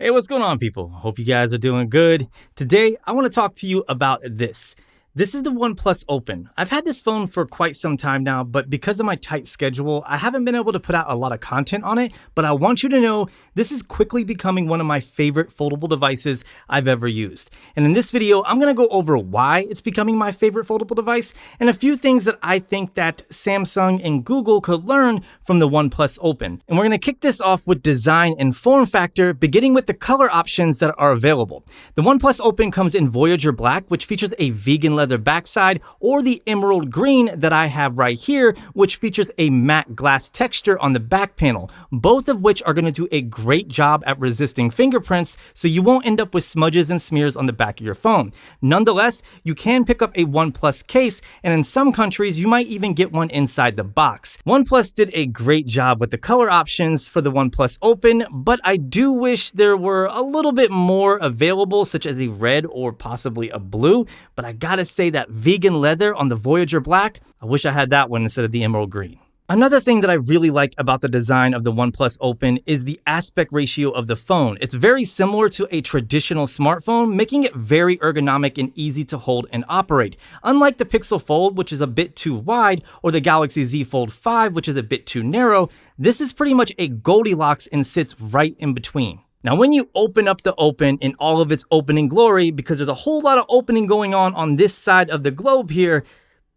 Hey, what's going on, people? Hope you guys are doing good. Today, I want to talk to you about this. This is the Oneplus Open. I've had this phone for quite some time now, but because of my tight schedule, I haven't been able to put out a lot of content on it, but I want you to know this is quickly becoming one of my favorite foldable devices I've ever used. And in this video, I'm going to go over why it's becoming my favorite foldable device and a few things that I think that Samsung and Google could learn from the Oneplus Open. And we're going to kick this off with design and form factor, beginning with the color options that are available. The Oneplus Open comes in Voyager Black, which features a vegan leather backside, or the emerald green that I have right here, which features a matte glass texture on the back panel, both of which are going to do a great job at resisting fingerprints, so you won't end up with smudges and smears on the back of your phone. Nonetheless, you can pick up a OnePlus case, and in some countries, you might even get one inside the box. OnePlus did a great job with the color options for the Oneplus Open, but I do wish there were a little bit more available, such as a red or possibly a blue, but I gotta say that vegan leather on the Voyager Black, I wish I had that one instead of the emerald green. Another thing that I really like about the design of the Oneplus Open is the aspect ratio of the phone. It's very similar to a traditional smartphone, making it very ergonomic and easy to hold and operate. Unlike the Pixel Fold, which is a bit too wide, or the Galaxy Z Fold 5, which is a bit too narrow, this is pretty much a Goldilocks and sits right in between. Now, when you open up the Open in all of its opening glory, because there's a whole lot of opening going on this side of the globe here,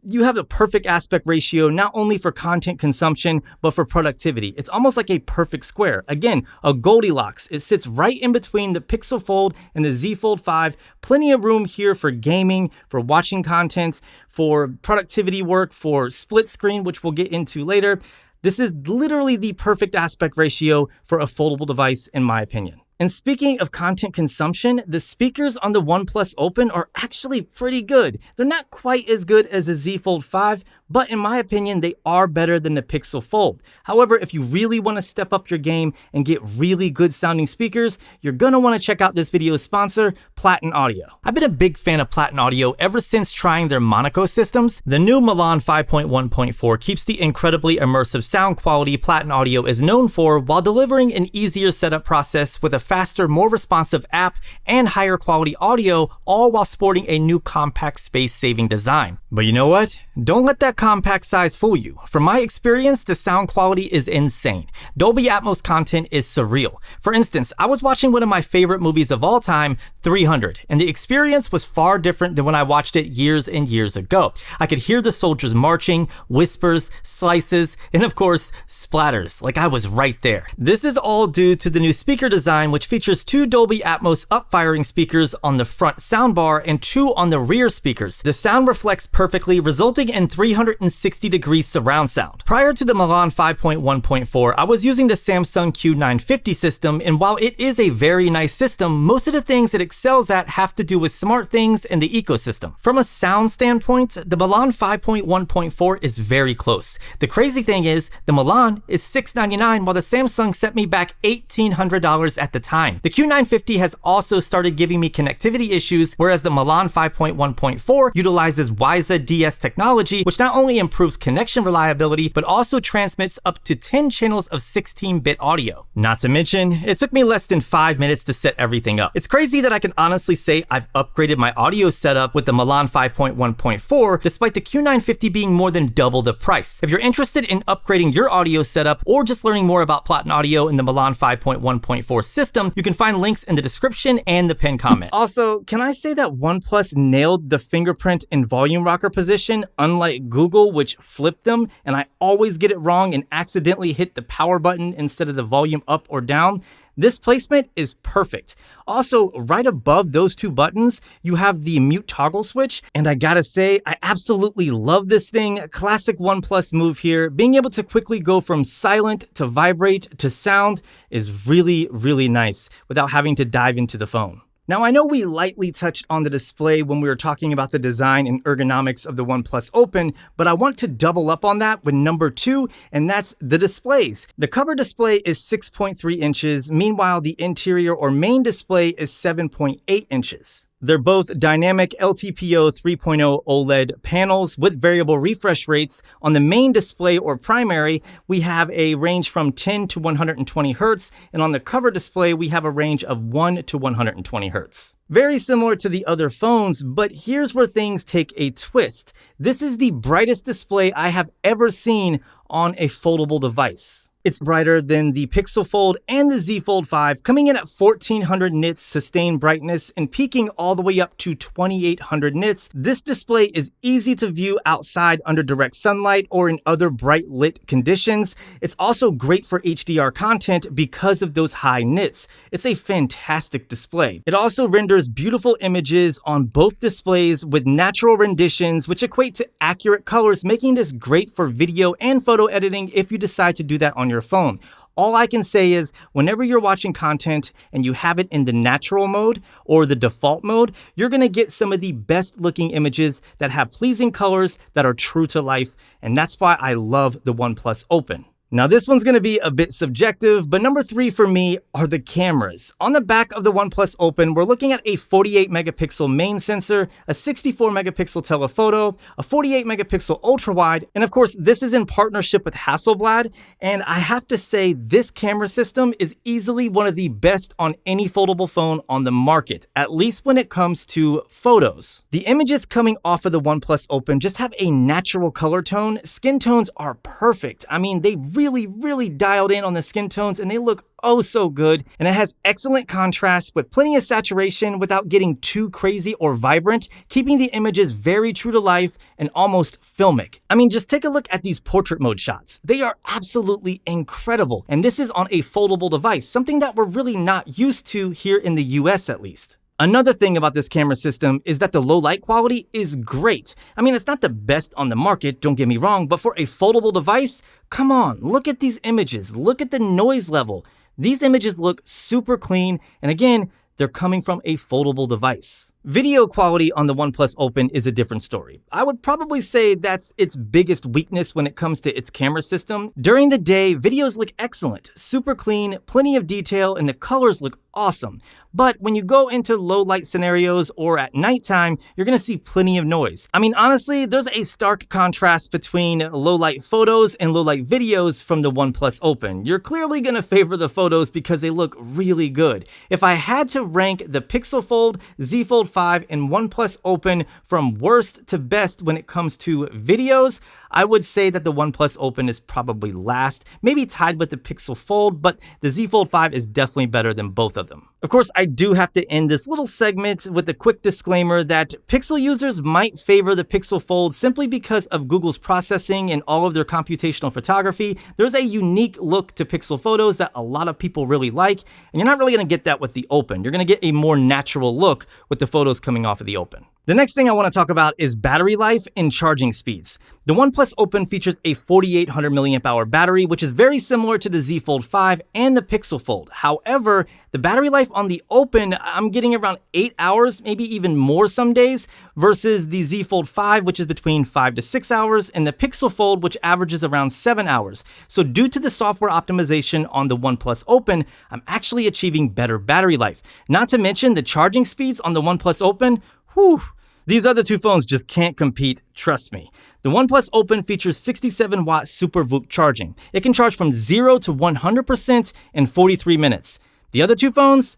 you have a perfect aspect ratio, not only for content consumption, but for productivity. It's almost like a perfect square. Again, a Goldilocks. It sits right in between the Pixel Fold and the Z Fold 5. Plenty of room here for gaming, for watching content, for productivity work, for split screen, which we'll get into later. This is literally the perfect aspect ratio for a foldable device, in my opinion. And speaking of content consumption, the speakers on the Oneplus Open are actually pretty good. They're not quite as good as the Z Fold 5, but in my opinion, they are better than the Pixel Fold. However, if you really want to step up your game and get really good sounding speakers, you're going to want to check out this video's sponsor, Platin Audio. I've been a big fan of Platin Audio ever since trying their Monaco systems. The new Milan 5.1.4 keeps the incredibly immersive sound quality Platin Audio is known for, while delivering an easier setup process with a faster, more responsive app and higher quality audio, all while sporting a new compact space-saving design. But you know what? Don't let that compact size fool you. From my experience, the sound quality is insane. Dolby Atmos content is surreal. For instance, I was watching one of my favorite movies of all time, 300, and the experience was far different than when I watched it years and years ago. I could hear the soldiers marching, whispers, slices, and of course, splatters, like I was right there. This is all due to the new speaker design, which features two Dolby Atmos up-firing speakers on the front soundbar and two on the rear speakers. The sound reflects perfectly, resulting in 360-degree surround sound. Prior to the Milan 5.1.4, I was using the Samsung Q950 system, and while it is a very nice system, most of the things it excels at have to do with smart things and the ecosystem. From a sound standpoint, the Milan 5.1.4 is very close. The crazy thing is, the Milan is $699, while the Samsung set me back $1,800 at the time. The Q950 has also started giving me connectivity issues, whereas the Milan 5.1.4 utilizes WiSA DS technology, which not only improves connection reliability, but also transmits up to 10 channels of 16-bit audio. Not to mention, it took me less than 5 minutes to set everything up. It's crazy that I can honestly say I've upgraded my audio setup with the Milan 5.1.4, despite the Q950 being more than double the price. If you're interested in upgrading your audio setup, or just learning more about Platin Audio and the Milan 5.1.4 system, you can find links in the description and the pinned comment. Also, can I say that OnePlus nailed the fingerprint and volume rocker position, unlike Google, which flipped them, and I always get it wrong and accidentally hit the power button instead of the volume up or down? This placement is perfect. Also, right above those two buttons, you have the mute toggle switch, and I gotta say, I absolutely love this thing. Classic OnePlus move here. Being able to quickly go from silent to vibrate to sound is really, really nice without having to dive into the phone. Now, I know we lightly touched on the display when we were talking about the design and ergonomics of the Oneplus Open, but I want to double up on that with number 2, and that's the displays. The cover display is 6.3 inches, meanwhile the interior or main display is 7.8 inches. They're both dynamic LTPO 3.0 OLED panels with variable refresh rates. On the main display or primary, we have a range from 10 to 120 Hertz, and on the cover display, we have a range of 1 to 120 Hertz. Very similar to the other phones, but here's where things take a twist. This is the brightest display I have ever seen on a foldable device. It's brighter than the Pixel Fold and the Z Fold 5, coming in at 1400 nits sustained brightness and peaking all the way up to 2800 nits. This display is easy to view outside under direct sunlight or in other bright lit conditions. It's also great for HDR content because of those high nits. It's a fantastic display. It also renders beautiful images on both displays with natural renditions, which equate to accurate colors, making this great for video and photo editing if you decide to do that on your phone. All I can say is whenever you're watching content and you have it in the natural mode or the default mode, you're going to get some of the best looking images that have pleasing colors that are true to life. And that's why I love the OnePlus Open. Now this one's going to be a bit subjective, but number 3 for me are the cameras. On the back of the OnePlus Open, we're looking at a 48 megapixel main sensor, a 64 megapixel telephoto, a 48 megapixel ultra wide, and of course this is in partnership with Hasselblad, and I have to say this camera system is easily one of the best on any foldable phone on the market, at least when it comes to photos. The images coming off of the OnePlus Open just have a natural color tone. Skin tones are perfect. I mean, they really dialed in on the skin tones and they look oh so good. And it has excellent contrast with plenty of saturation without getting too crazy or vibrant, keeping the images very true to life and almost filmic. I mean, just take a look at these portrait mode shots. They are absolutely incredible. And this is on a foldable device, something that we're really not used to here in the US at least. Another thing about this camera system is that the low light quality is great. I mean, it's not the best on the market, don't get me wrong, but for a foldable device, come on, look at these images, look at the noise level. These images look super clean, and again, they're coming from a foldable device. Video quality on the OnePlus Open is a different story. I would probably say that's its biggest weakness when it comes to its camera system. During the day, videos look excellent, super clean, plenty of detail, and the colors look awesome. But when you go into low light scenarios or at nighttime, you're gonna see plenty of noise. I mean, honestly, there's a stark contrast between low light photos and low light videos from the OnePlus Open. You're clearly gonna favor the photos because they look really good. If I had to rank the Pixel Fold, Z Fold 5, and OnePlus Open from worst to best when it comes to videos, I would say that the OnePlus Open is probably last, maybe tied with the Pixel Fold, but the Z Fold 5 is definitely better than both of them. Of course, I do have to end this little segment with a quick disclaimer that Pixel users might favor the Pixel Fold simply because of Google's processing and all of their computational photography. There's a unique look to Pixel photos that a lot of people really like, and you're not really gonna get that with the Open. You're gonna get a more natural look with the photos coming off of the Open. The next thing I want to talk about is battery life and charging speeds. The OnePlus Open features a 4800 milliamp hour battery, which is very similar to the Z Fold 5 and the Pixel Fold. However, the battery life on the Open, I'm getting around 8 hours, maybe even more some days, versus the Z Fold 5, which is between 5 to 6 hours, and the Pixel Fold, which averages around 7 hours. So due to the software optimization on the OnePlus Open, I'm actually achieving better battery life. Not to mention the charging speeds on the OnePlus Open, whew. These other two phones just can't compete, trust me. The OnePlus Open features 67 watt Super VOOC charging. It can charge from 0 to 100% in 43 minutes. The other two phones,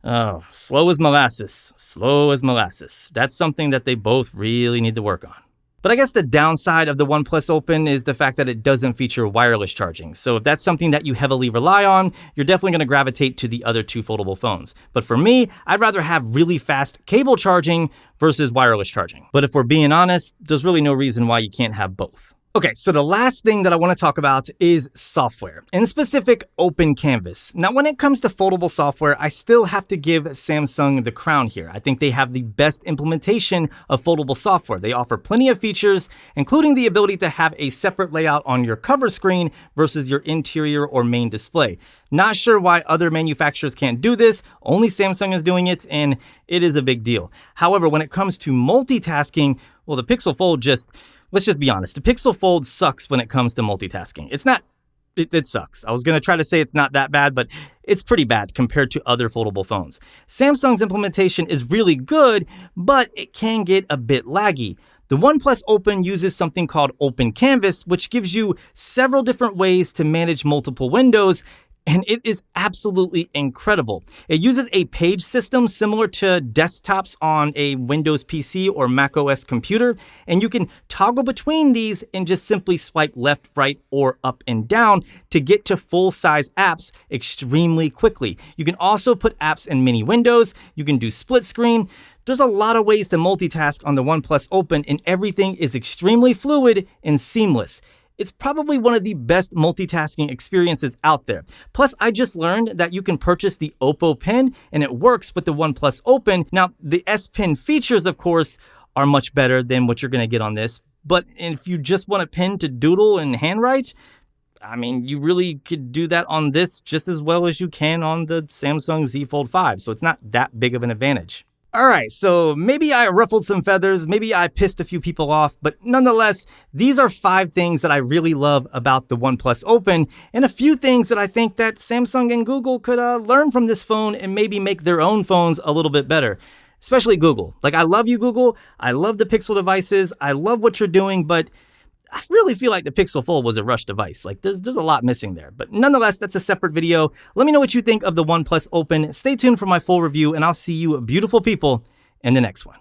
oh, slow as molasses, slow as molasses. That's something that they both really need to work on. But I guess the downside of the OnePlus Open is the fact that it doesn't feature wireless charging. So if that's something that you heavily rely on, you're definitely going to gravitate to the other two foldable phones. But for me, I'd rather have really fast cable charging versus wireless charging. But if we're being honest, there's really no reason why you can't have both. Okay, so the last thing that I want to talk about is software, in specific, Open Canvas. Now, when it comes to foldable software, I still have to give Samsung the crown here. I think they have the best implementation of foldable software. They offer plenty of features, including the ability to have a separate layout on your cover screen versus your interior or main display. Not sure why other manufacturers can't do this, only Samsung is doing it, and it is a big deal. However, when it comes to multitasking, well, the Pixel Fold let's just be honest, the Pixel Fold sucks when it comes to multitasking. It's not It sucks. I was going to try to say it's not that bad, but it's pretty bad compared to other foldable phones. Samsung's implementation is really good, but it can get a bit laggy. The OnePlus Open uses something called Open Canvas, which gives you several different ways to manage multiple windows, and it is absolutely incredible. It uses a page system similar to desktops on a Windows PC or Mac OS computer, and you can toggle between these and just simply swipe left, right, or up and down to get to full-size apps extremely quickly. You can also put apps in many windows. You can do split screen. There's a lot of ways to multitask on the OnePlus Open, and everything is extremely fluid and seamless. It's probably one of the best multitasking experiences out there. Plus, I just learned that you can purchase the Oppo Pen and it works with the OnePlus Open. Now, the S Pen features, of course, are much better than what you're going to get on this. But if you just want a pen to doodle and handwrite, I mean, you really could do that on this just as well as you can on the Samsung Z Fold 5. So it's not that big of an advantage. All right, so maybe I ruffled some feathers, maybe I pissed a few people off, but nonetheless, these are 5 things that I really love about the OnePlus Open, and a few things that I think that Samsung and Google could learn from this phone and maybe make their own phones a little bit better. Especially Google. Like, I love you, Google. I love the Pixel devices. I love what you're doing, but I really feel like the Pixel Fold was a rush device. Like, there's a lot missing there. But nonetheless, that's a separate video. Let me know what you think of the OnePlus Open. Stay tuned for my full review, and I'll see you beautiful people in the next one.